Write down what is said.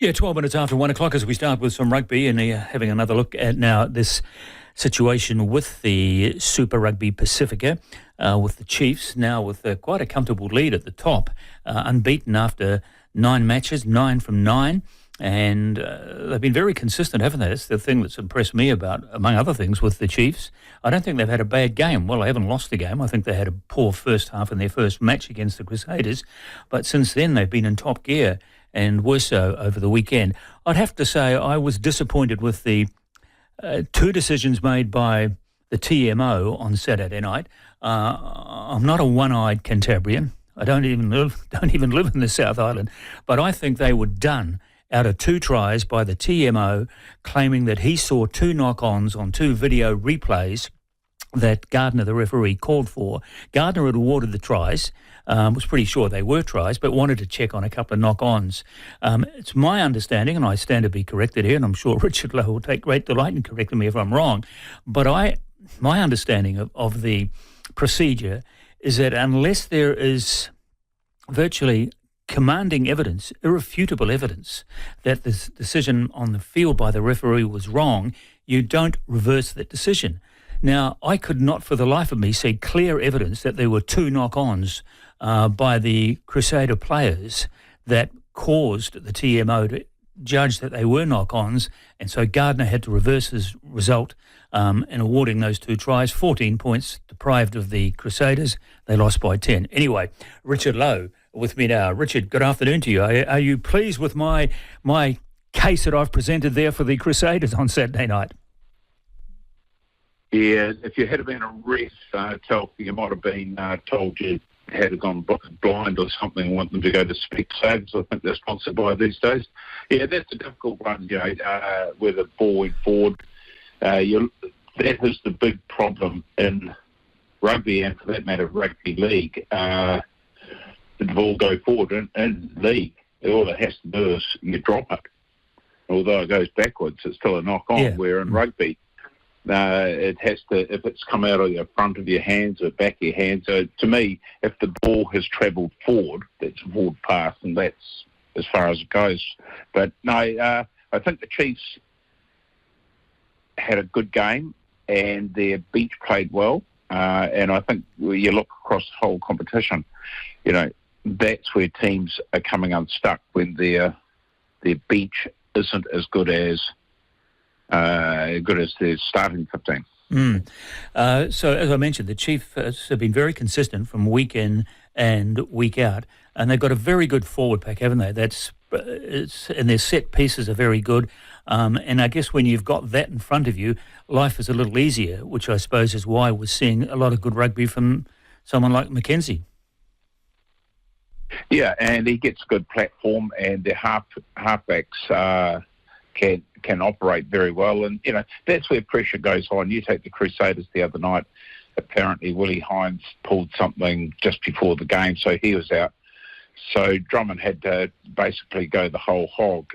Yeah, 12 minutes after 1 o'clock as we start with some rugby and having another look at now this situation with the Super Rugby Pacifica, with the Chiefs now with quite a comfortable lead at the top, unbeaten after 9 matches, 9 from 9. And they've been very consistent, haven't they? That's the thing that's impressed me about, among other things, with the Chiefs. I don't think they've had a bad game. Well, they haven't lost the game. I think they had a poor first half in their first match against the Crusaders. But since then, they've been in top gear and were so over the weekend. I'd have to say I was disappointed with the 2 decisions made by the TMO on Saturday night. I'm not a one-eyed Cantabrian. I don't even live in the South Island. But I think they were done out of 2 tries by the TMO, claiming that he saw 2 knock-ons on 2 video replays that Gardner, the referee, called for. Gardner had awarded the tries, was pretty sure they were tries, but wanted to check on a couple of knock-ons. It's my understanding, and I stand to be corrected here, and I'm sure Richard Loe will take great delight in correcting me if I'm wrong, but my understanding of the procedure is that unless there is virtually commanding evidence, irrefutable evidence, that this decision on the field by the referee was wrong, you don't reverse that decision. Now, I could not for the life of me see clear evidence that there were 2 knock-ons by the Crusader players that caused the TMO to judge that they were knock-ons, and so Gardner had to reverse his result in awarding those 2 tries. 14 points deprived of the Crusaders. They lost by 10. Anyway, Richard Loe with me now. Richard, good afternoon to you. Are you pleased with my case that I've presented there for the Crusaders on Saturday night? Yeah, if you had been a ref, Telfer, you might have been told you had gone blind or something and want them to go to Specsavers. I think they're sponsored by these days. Yeah, that's a difficult one, with the ball went forward. That is the big problem in rugby and, for that matter, rugby league. The ball go forward in league. All it has to do is you drop it. Although it goes backwards, it's still a knock-on, where in rugby, it has to, if it's come out of the front of your hands or back of your hands. So to me, if the ball has travelled forward, that's a forward pass, and that's as far as it goes. But no, I think the Chiefs had a good game and their beach played well. And I think when you look across the whole competition, that's where teams are coming unstuck when their beach isn't as good as their starting 15. So, as I mentioned, the Chiefs have been very consistent from week in and week out, and they've got a very good forward pack, haven't they? And their set pieces are very good. And I guess when you've got that in front of you, life is a little easier, which I suppose is why we're seeing a lot of good rugby from someone like Mackenzie. Yeah, and he gets a good platform, and their halfbacks can operate very well, and that's where pressure goes on. You take the Crusaders the other night. Apparently, Willie Hines pulled something just before the game, so he was out. So Drummond had to basically go the whole hog,